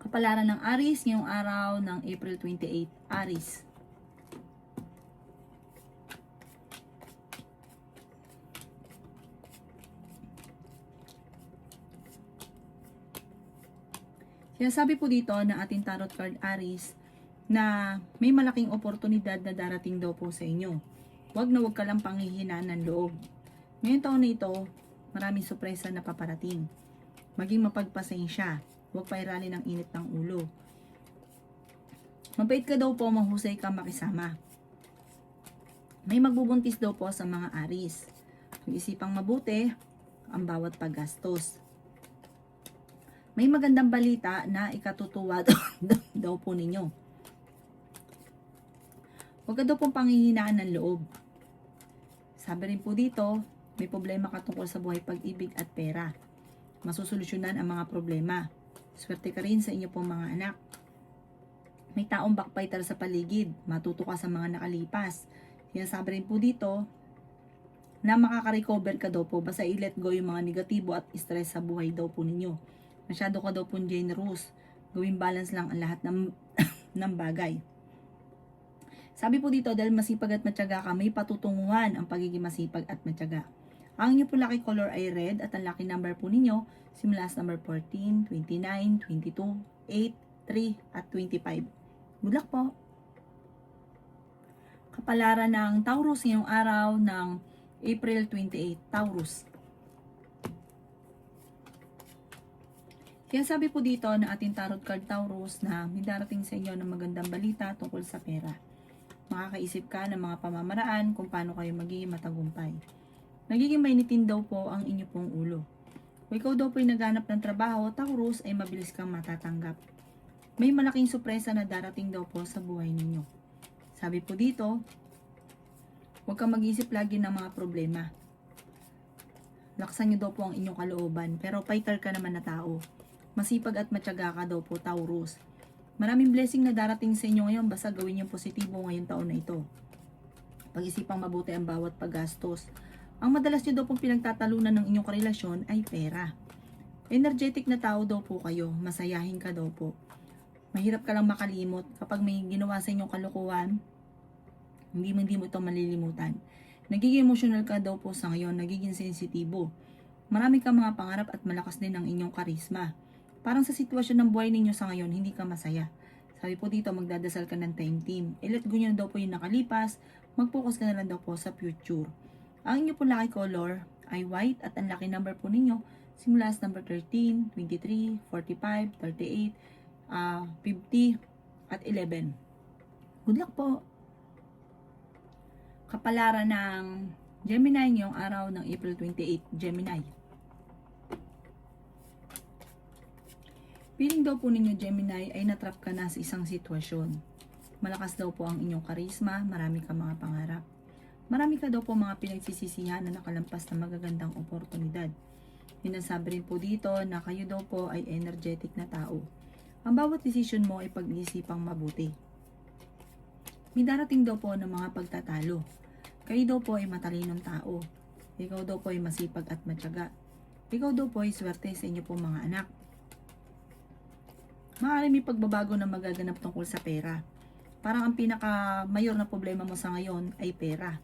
Kapalaran ng Aries ngayong araw ng April 28, Aries. Sinasabi po dito na ating tarot card Aries na may malaking oportunidad na darating daw po sa inyo. Huwag na huwag ka lang panghihinaan ng loob. Ngayong taon na ito, maraming sorpresa na paparating. Maging mapagpasensya. Huwag pairali ng init ng ulo. Mabait ka daw po, mahusay ka makisama. May magbubuntis daw po sa mga Aries. Mag-isipang mabuti ang bawat paggastos. May magandang balita na ikatutuwa daw po ninyo. Huwag ka daw pong panghihinaan ng loob. Sabi rin po dito, may problema ka tungkol sa buhay, pag-ibig at pera. Masusolusyonan ang mga problema. Swerte ka rin sa inyo pong mga anak. May taong backbiter sa paligid. Matuto ka sa mga nakalipas. Sinasabi rin po dito na makaka-recover ka daw po. Basta i-let go yung mga negatibo at stress sa buhay daw po ninyo. Masyado ka daw po generous. Gawing balance lang ang lahat ng, ng bagay. Sabi po dito, dahil masipag at matyaga ka, may patutunguhan ang pagiging masipag at matyaga. Ang inyo po lucky color ay red at ang lucky number po ninyo simula sa number 14, 29, 22, 8, 3 at 25. Good luck po! Kapalaran ng Taurus ngayong araw ng April 28, Taurus. Kaya sabi po dito na ating tarot card Taurus na may darating sa inyo ng magandang balita tungkol sa pera. Makakaisip ka ng mga pamamaraan kung paano kayo magiging matagumpay. Nagiging mainitin daw po ang inyo pong ulo. Kung ikaw daw po ay naghanap ng trabaho, Taurus, ay mabilis kang matatanggap. May malaking sorpresa na darating daw po sa buhay ninyo. Sabi po dito, huwag kang mag-isip lagi ng mga problema. Laksan nyo daw po ang inyong kalooban, pero fighter ka naman na tao. Masipag at matyaga ka daw po, Taurus. Maraming blessing na darating sa inyo ngayon, basta gawin yung positibo ngayong taon na ito. Pag-isipang mabuti ang bawat paggastos. Ang madalas nyo daw pong pinagtatalunan ng inyong karelasyon ay pera. Energetic na tao daw po kayo, masayahin ka daw po. Mahirap ka lang makalimot kapag may ginawa sa inyong kalokohan, hindi mo ito malilimutan. Nagiging emotional ka daw po sa ngayon, nagiging sensitibo. Marami kang mga pangarap at malakas din ang inyong karisma. Parang sa sitwasyon ng buhay ninyo sa ngayon, hindi ka masaya. Sabi po dito, magdadasal ka ng time team. I-let go nyo na daw po yung nakalipas, mag-focus ka na lang daw po sa future. Ang inyo po lucky color ay white at ang lucky number po ninyo simula sa number 13, 23, 45, 38, 50 at 11. Good luck po! Kapalaran ng Gemini ngayong araw ng April 28, Gemini. Feeling daw po ninyo, Gemini, ay natrap ka na sa isang sitwasyon. Malakas daw po ang inyong karisma, marami ka mga pangarap. Marami ka daw po mga pinagsisisihan na nakalampas na magagandang oportunidad. Sinasabi rin po dito na kayo daw po ay energetic na tao. Ang bawat desisyon mo ay pag-iisipang mabuti. May darating daw po ng mga pagtatalo. Kayo daw po ay matalinong tao. Ikaw daw po ay masipag at matyaga. Ikaw daw po ay swerte sa inyo po mga anak. Maaari may pagbabago na magaganap tungkol sa pera. Parang ang pinaka-mayor na problema mo sa ngayon ay pera.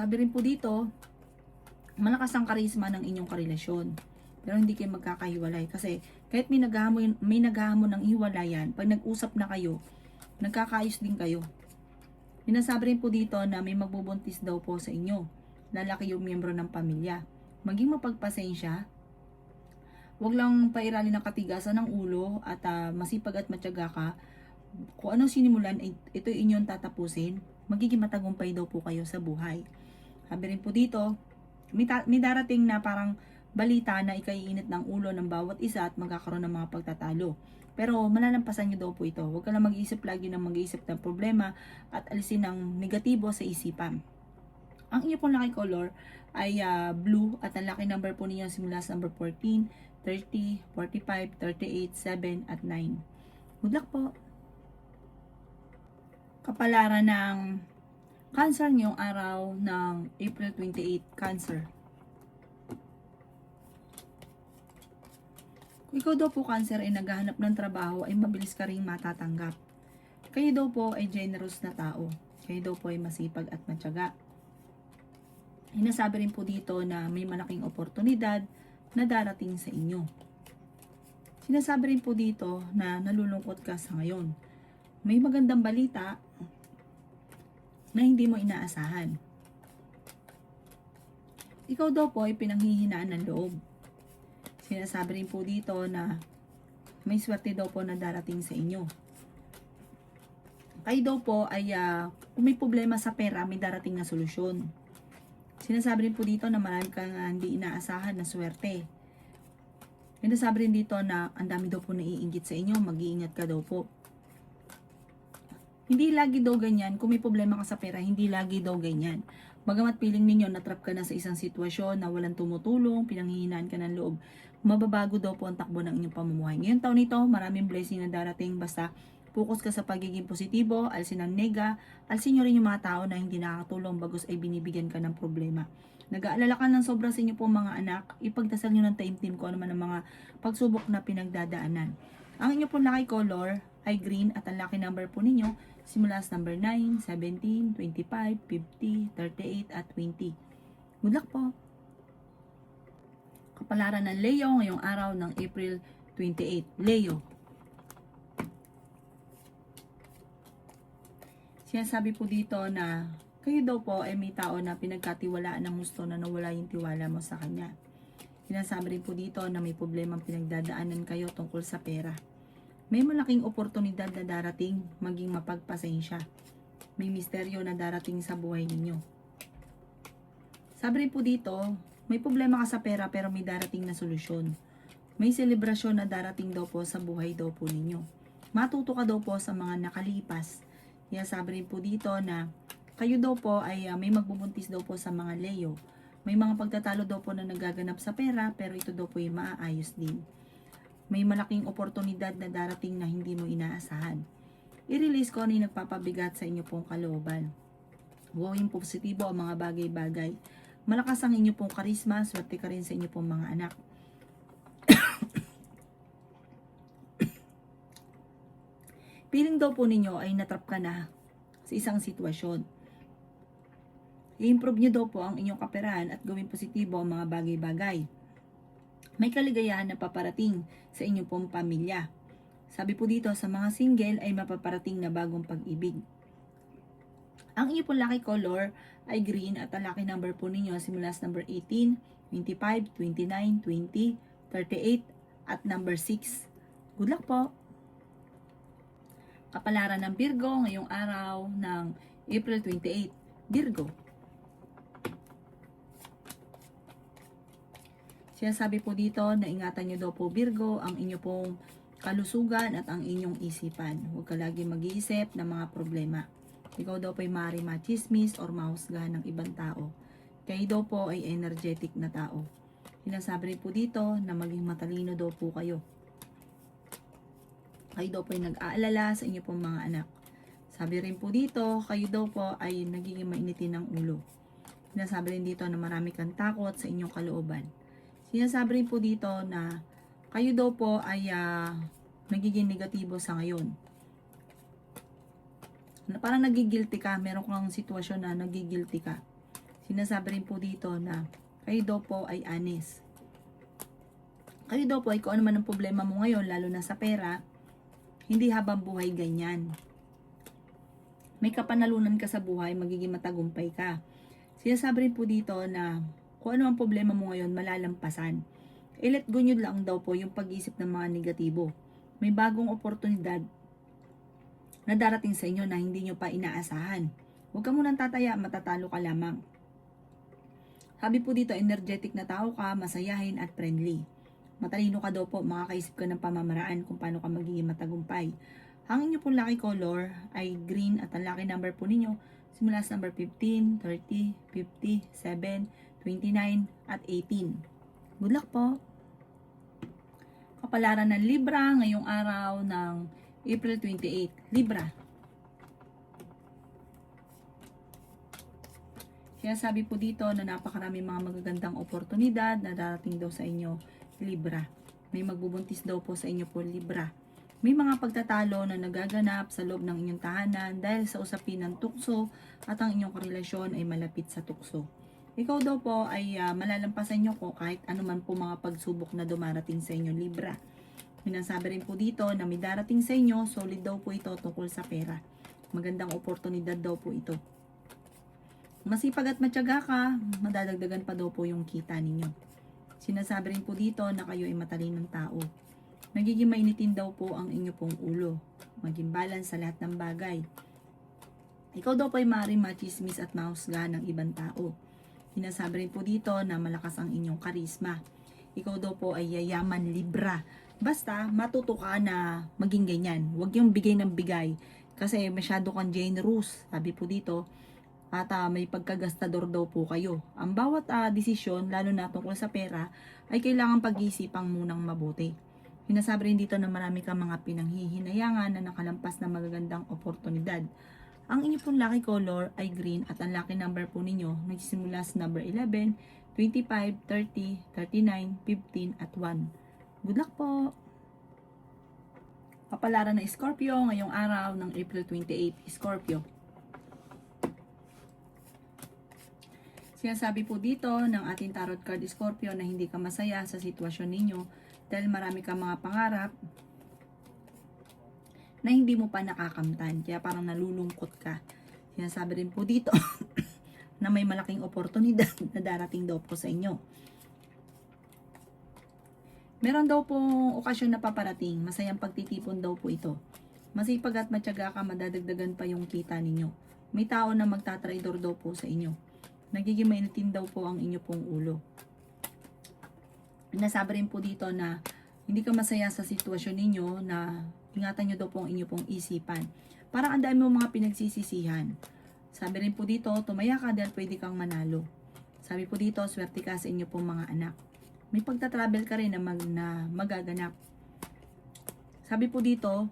Sabi rin po dito, malakas ang karisma ng inyong karelasyon. Pero hindi kayo magkakahiwalay. Kasi kahit may naghahamon ng hiwalayan, pag nag-usap na kayo, nagkakaayos din kayo. Sinasabi rin po dito na may magbubuntis daw po sa inyo. Lalaki yung miyembro ng pamilya. Maging mapagpasensya. Huwag lang pairali ng katigasan ng ulo at masipag at matyaga ka. Kung ano sinimulan, ito inyong tatapusin. Magiging matagumpay daw po kayo sa buhay. Sabi rin po dito, may darating na parang balita na ikaiinit ng ulo ng bawat isa at magkakaroon ng mga pagtatalo. Pero malalampasan nyo daw po ito. Huwag ka lang mag-iisip lagi ng mag-iisip ng problema at alisin ng negatibo sa isipan. Ang inyo pong lucky color ay blue at ang lucky number po ninyo simula sa number 14, 30, 45, 38, 7 at 9. Good luck po! Kapalaran ng Cancer ngayong araw ng April 28, Cancer. Kung ikaw daw po Cancer ay naghahanap ng trabaho ay mabilis ka ring matatanggap. Kayo daw po ay generous na tao. Kayo daw po ay masipag at matyaga. Hinasabi rin po dito na may malaking oportunidad na darating sa inyo. Sinasabi rin po dito na nalulungkot ka sa ngayon. May magandang balita na hindi mo inaasahan. Ikaw daw po ay pinanghihinaan ng loob. Sinasabi rin po dito na may swerte daw po na darating sa inyo. Kayo daw po ay kung may problema sa pera, may darating na solusyon. Sinasabi rin po dito na marami kang hindi inaasahan na swerte. Sinasabi rin dito na ang dami daw po naiinggit sa inyo, mag-iingat ka daw po. Hindi lagi daw ganyan, kung may problema ka sa pera, hindi lagi daw ganyan. Bagamat piling ninyo, natrap ka na sa isang sitwasyon na walang tumutulong, pinanghihinaan ka ng loob, mababago daw po ang takbo ng inyong pamumuhay. Ngayong taon nito, maraming blessing na darating, basta focus ka sa pagiging positibo, alsin ang nega, alsin nyo rin yung mga tao na hindi nakakatulong bagos ay binibigyan ka ng problema. Nag-aalala ka ng sobra sa inyo po mga anak, ipagdasal nyo ng taimtim ko naman ang mga pagsubok na pinagdadaanan. Ang inyo po lucky color ay green at ang lucky number po ninyo simula sa number 9, 17, 25, 50, 38 at 20. Good luck po! Kapalaran ng Leo ngayong araw ng April 28. Leo. Sinasabi po dito na kayo daw po ay may tao na pinagkatiwalaan ng gusto na nawala yung tiwala mo sa kanya. Sinasabi rin po dito na may problemang pinagdadaanan kayo tungkol sa pera. May malaking oportunidad na darating, maging mapagpasensya. May misteryo na darating sa buhay ninyo. Sabi rin po dito, may problema ka sa pera pero may darating na solusyon. May selebrasyon na darating daw po sa buhay daw po ninyo. Matuto ka daw po sa mga nakalipas. Kaya sabi rin po dito na kayo daw po ay may magbubuntis daw po sa mga Leo. May mga pagtatalo daw po na nagaganap sa pera pero ito daw po ay maaayos din. May malaking oportunidad na darating na hindi mo inaasahan. I-release ko ano yung nagpapabigat sa inyo pong kalooban. Gawin positibo ang mga bagay-bagay. Malakas ang inyo pong karisma, swerte ka rin sa inyo pong mga anak. Piling daw po ninyo ay natrap ka na sa isang sitwasyon. I-improve nyo daw po ang inyong kaperahan at gawin positibo ang mga bagay-bagay. May kaligayahan na paparating sa inyong pong pamilya. Sabi po dito sa mga single ay mapaparating na bagong pag-ibig. Ang inyong pong lucky color ay green at ang lucky number po ninyo simula sa number 18, 25, 29, 20, 38 at number 6. Good luck po! Kapalaran ng Virgo ngayong araw ng April 28. Virgo. Sinasabi po dito na ingatan nyo daw po Virgo ang inyo pong kalusugan at ang inyong isipan. Huwag ka lagi mag-iisip ng mga problema. Ikaw daw po ay maaaring machismis or mahusgahan ng ibang tao. Kayo daw po ay energetic na tao. Sinasabi rin po dito na maging matalino daw po kayo. Kayo daw po ay nag-aalala sa inyo pong mga anak. Sabi rin po dito, kayo daw po ay nagiging mainitin ng ulo. Sinasabi rin dito na marami kang takot sa inyong kalooban. Sinasabi rin po dito na kayo daw po ay nagiging negatibo sa ngayon. Na parang nagigilty ka, meron kang sitwasyon na nagigilty ka. Sinasabi rin po dito na kayo daw po ay honest. Kayo daw po ay kung ano man ang problema mo ngayon, lalo na sa pera, hindi habang buhay ganyan. May kapanalunan ka sa buhay, magiging matagumpay ka. Sinasabi rin po dito na kung ano ang problema mo ngayon, malalampasan. I-let go nyo lang daw po yung pag-iisip ng mga negatibo. May bagong oportunidad na darating sa inyo na hindi nyo pa inaasahan. Huwag ka munang tataya, matatalo ka lamang. Sabi po dito, energetic na tao ka, masayahin at friendly. Matalino ka daw po, makakaisip ka ng pamamaraan kung paano ka magiging matagumpay. Ang inyo pong lucky color ay green at ang lucky number po ninyo simula sa number 15, 30, 50, 7, 29 at 18. Good luck po! Kapalaran ng Libra ngayong araw ng April 28. Libra. Kaya sabi po dito na napakarami mga magagandang oportunidad na darating daw sa inyo, Libra. May magbubuntis daw po sa inyo po, Libra. May mga pagtatalo na nagaganap sa loob ng inyong tahanan dahil sa usapin ng tukso at ang inyong karelasyon ay malapit sa tukso. Ikaw daw po ay malalampasan nyo ko kahit anuman po mga pagsubok na dumarating sa inyo, Libra. Minasabi rin po dito na may darating sa inyo, solid daw po ito tungkol sa pera. Magandang oportunidad daw po ito. Masipag at matyaga ka, madadagdagan pa daw po yung kita ninyo. Sinasabi rin po dito na kayo ay matalinong tao. Nagiging mainitin daw po ang inyo pong ulo. Maging balance sa lahat ng bagay. Ikaw daw po ay maaaring machismis at mahusgahan ng ibang tao. Sinasabi rin po dito na malakas ang inyong karisma. Ikaw daw po ay yayaman, Libra. Basta matuto ka na maging ganyan. Huwag yung bigay ng bigay. Kasi masyado kang generous. Sabi po dito, at may pagkagastador daw po kayo. Ang bawat desisyon, lalo na tungkol sa pera, ay kailangan pag-iisipang munang mabuti. Sinasabi rin dito na marami kang mga pinanghihinayangan na nakalampas na magagandang oportunidad. Ang inyo pong lucky color ay green at ang lucky number po ninyo nagsisimula sa number 11, 25, 30, 39, 15 at 1. Good luck po! Kapalaran ng Scorpio ngayong araw ng April 28, Scorpio. Sinasabi po dito ng ating tarot card Scorpio na hindi ka masaya sa sitwasyon ninyo dahil marami kang mga pangarap na hindi mo pa nakakamtan. Kaya parang nalulungkot ka. Sinasabi rin po dito na may malaking oportunidad na darating daw po sa inyo. Meron daw po okasyon na paparating. Masayang pagtitipon daw po ito. Masipag at matyaga ka, madadagdagan pa yung kita ninyo. May tao na magtatraidor daw po sa inyo. Nagiging mainitin daw po ang inyo pong ulo. Nasabi rin po dito na hindi ka masaya sa sitwasyon ninyo, na ingatan nyo daw po ang inyo pong isipan. Parang ang dami mo mga pinagsisisihan. Sabi rin po dito, tumaya ka dahil pwede kang manalo. Sabi po dito, swerte ka sa inyo pong mga anak. May pagta-travel ka rin na magaganap. Sabi po dito,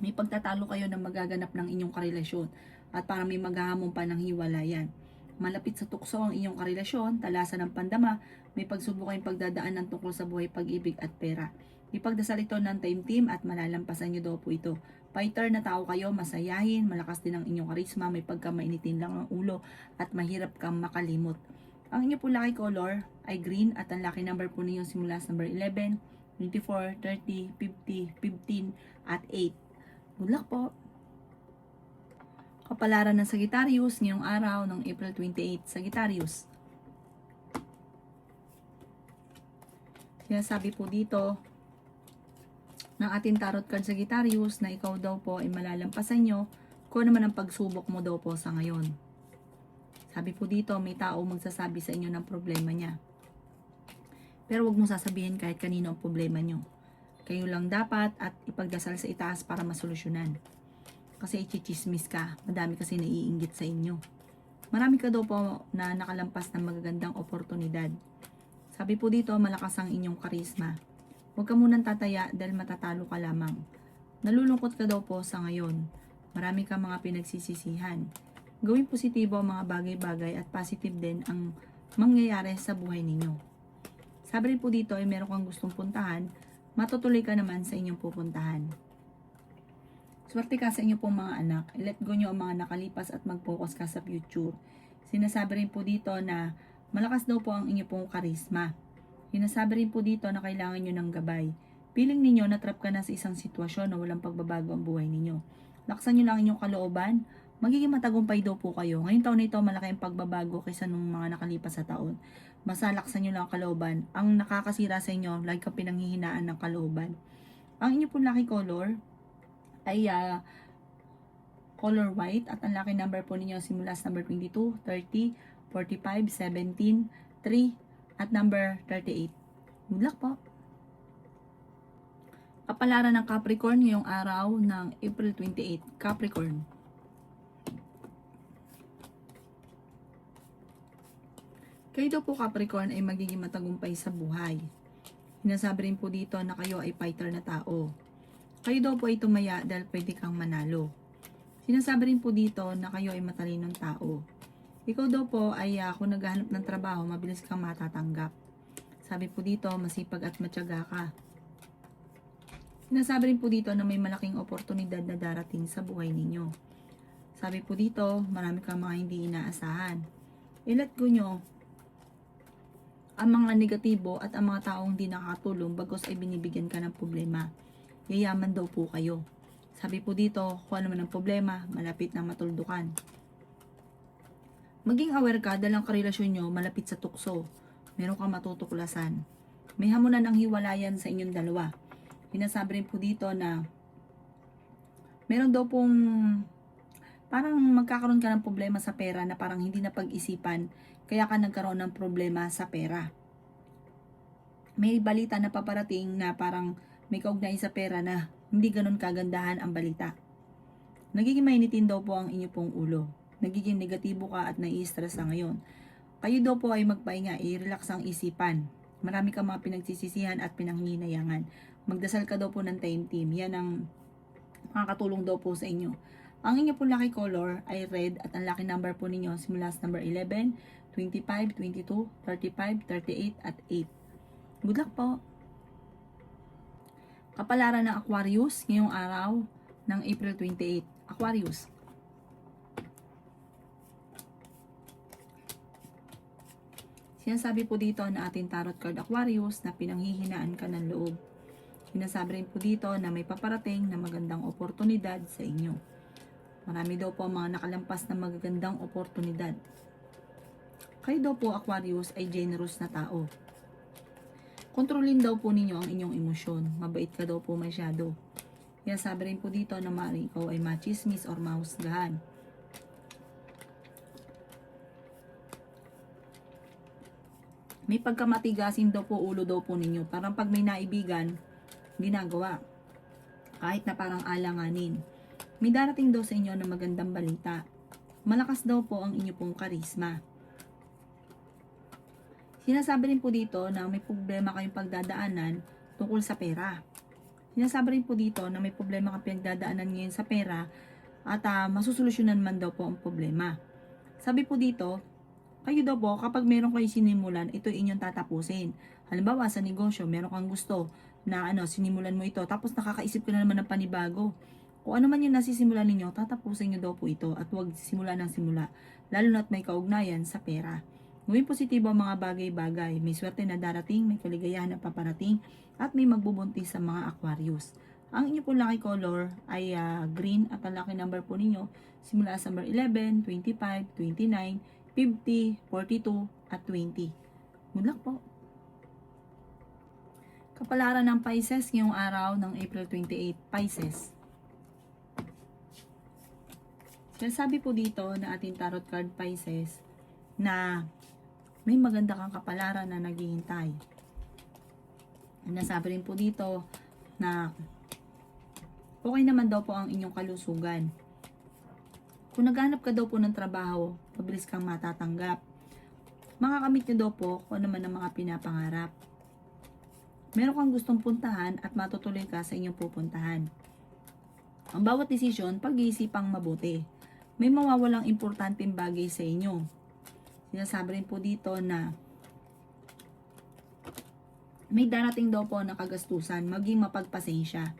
may pagtatalo kayo na magaganap ng inyong karelasyon at parang may maghahamon pa ng hiwalayan. Malapit sa tukso ang inyong karelasyon, talasan ng pandama, may pagsubok kayong pagdadaan ng tungkol sa buhay, pag-ibig at pera. Ipagdasal ito ng time at malalampasan nyo daw po ito. Fighter na tao kayo, masayahin, malakas din ang inyong karisma, may pagkamainitin lang ang ulo at mahirap kang makalimot. Ang inyo po lucky color ay green at ang lucky number po ninyo simula sa number 11, 24, 30, 50, 15 at 8. Good luck po! Kapalaran ng Sagittarius ngayong araw ng April 28, Sagittarius. Sinasabi po dito ng ating tarot card Sagittarius na ikaw daw po ay malalampasan nyo kung naman ang pagsubok mo daw po sa ngayon. Sabi po dito, may tao magsasabi sa inyo ng problema niya. Pero wag mo sasabihin kahit kanino ang problema nyo. Kayo lang dapat at ipagdasal sa itaas para masolusyonan. Kasi ichichismis ka, madami kasi naiinggit sa inyo. Marami ka daw po na nakalampas ng magagandang oportunidad. Sabi po dito, malakas ang inyong karisma. Huwag ka munang tataya dahil matatalo ka lamang. Nalulungkot ka daw po sa ngayon. Marami ka mga pinagsisisihan. Gawing positibo ang mga bagay-bagay at positive din ang mangyayari sa buhay ninyo. Sabi rin po dito ay meron kang gustong puntahan, matutuloy ka naman sa inyong pupuntahan. Swerte ka sa inyo pong mga anak. Let go nyo ang mga nakalipas at mag-focus ka sa future. Sinasabi rin po dito na malakas daw po ang inyo pong karisma. Sinasabi rin po dito na kailangan nyo ng gabay. Piling ninyo na trap ka na sa isang sitwasyon na walang pagbabago ang buhay ninyo. Laksan nyo lang inyong kalooban. Magiging matagumpay daw po kayo. Ngayong taon na ito, malaki ang pagbabago kaysa nung mga nakalipas sa taon. Masalaksan nyo lang ang kalooban. Ang nakakasira sa inyo, lagi kang pinanghihinaan ng kalooban. Ang inyo pong lucky color ay color white at ang lucky number po ninyo simula sa number 22, 30, 45, 17, 3 at number 38. Good luck po! Kapalaran ng Capricorn ngayong araw ng April 28, Capricorn. Kayo daw po Capricorn ay magiging matagumpay sa buhay. Sinasabi rin po dito na kayo ay fighter na tao. Kayo daw po ay tumaya dahil pwede kang manalo. Sinasabi rin po dito na kayo ay matalinong tao. Ikaw daw po ay kung naghahanap ng trabaho, mabilis kang matatanggap. Sabi po dito, masipag at matyaga ka. Sinasabi rin po dito na may malaking oportunidad na darating sa buhay ninyo. Sabi po dito, marami kang mga hindi inaasahan. I-let go nyo ang mga negatibo at ang mga taong hindi nakakatulong bagos ay binibigyan ka ng problema. Yayaman daw po kayo. Sabi po dito, kung ano man ang problema, malapit na matuldukan. Maging aware ka dahil ang karelasyon nyo malapit sa tukso. Meron kang matutuklasan. May hamunan ng hiwalayan sa inyong dalawa. Sinasabi rin po dito na meron daw pong parang magkakaroon ka ng problema sa pera na parang hindi na pag-isipan kaya ka nagkaroon ng problema sa pera. May balita na paparating na parang may kaugnay sa pera na hindi ganun kagandahan ang balita. Nagiging mainitin daw po ang inyo pong ulo. Nagiging negatibo ka at nai-stress na ngayon. Kayo daw po ay magpahinga, i-relax ang isipan. Marami kang mga pinagsisisihan at pinanghihinayangan. Magdasal ka daw po ng time team. Yan ang makakatulong daw po sa inyo. Ang inyo po lucky color ay red at ang lucky number po ninyo simula sa number 11, 25, 22, 35, 38 at 8. Good luck po! Kapalaran ng Aquarius ngayong araw ng April 28. Aquarius. Sinasabi po dito na ating tarot card Aquarius na pinanghihinaan ka ng loob. Sinasabi rin po dito na may paparating na magandang oportunidad sa inyo. Marami daw po ang mga nakalampas na magagandang oportunidad. Kayo daw po Aquarius ay generous na tao. Kontrolin daw po ninyo ang inyong emosyon. Mabait ka daw po masyado. Sinasabi rin po dito na maaaring ikaw ay machismis or mahusgahan. May pagkamatigasin daw po ulo daw po ninyo. Parang pag may naibigan, ginagawa. Kahit na parang alanganin. May darating daw sa inyo na magandang balita. Malakas daw po ang inyo pong karisma. Sinasabi rin po dito na may problema kayong pagdadaanan tungkol sa pera. Sinasabi rin po dito na may problema kang pagdadaanan ngayon sa pera at masusolusyonan man daw po ang problema. Sabi po dito, kayo daw po kapag meron kayo sinimulan, ito inyong tatapusin. Halimbawa sa negosyo, meron kang gusto na sinimulan mo ito tapos nakakaisip ka na naman ng panibago. Kung ano man yung nasisimulan ninyo, tatapusin nyo daw po ito at huwag simula ng simula, lalo na't may kaugnayan sa pera. Gawin positibo ang mga bagay-bagay, may swerte na darating, may kaligayahan na paparating, at may magbubuntis sa mga Aquarius. Ang inyo po lucky color ay green at ang lucky number po ninyo simula sa number 11, 25, 29, 50, 42, at 20. Good luck po! Kapalaran ng Pisces ngayong araw ng April 28, Pisces. Sinasabi po dito na ating tarot card Pisces na may maganda kang kapalaran na naghihintay. Nasabi rin po dito na okay naman daw po ang inyong kalusugan. Kung naghanap ka daw po ng trabaho, mabilis kang matatanggap. Makakamit nyo daw po kung ano man ang mga pinapangarap. Meron kang gustong puntahan at matutuloy ka sa inyong pupuntahan. Ang bawat desisyon, pag-iisipang mabuti. May mawawalang importanteng bagay sa inyo. Sinasabi rin po dito na may darating daw po na kagastusan, maging mapagpasensya.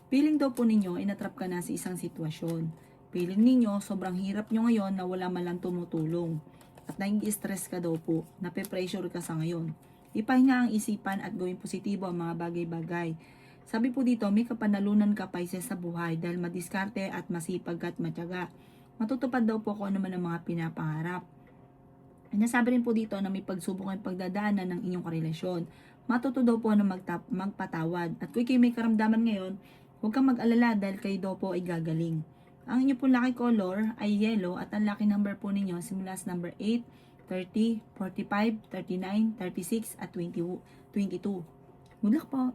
Feeling daw po ninyo, inatrap ka na sa isang sitwasyon. Feeling ninyo, sobrang hirap nyo ngayon na wala malang tumutulong. At nai-stress ka daw po, nape-pressure ka sa ngayon. Ipahinga ang isipan at gawin positibo ang mga bagay-bagay. Sabi po dito, may kapanalunan ka Pisces sa buhay dahil madiskarte at masipag at matyaga. Matutupad daw po kung ano man ang mga pinapangarap. Nasabi rin po dito na may pagsubok ang pagdadaanan ng inyong karelasyon. Matuto daw po na magpatawad. At kung kayo may karamdaman ngayon, huwag kang mag-alala dahil kayo daw po ay gagaling. Ang inyo po lucky color ay yellow at ang lucky number po ninyo simula sa number 8, 30, 45, 39, 36 at 22. Good luck po!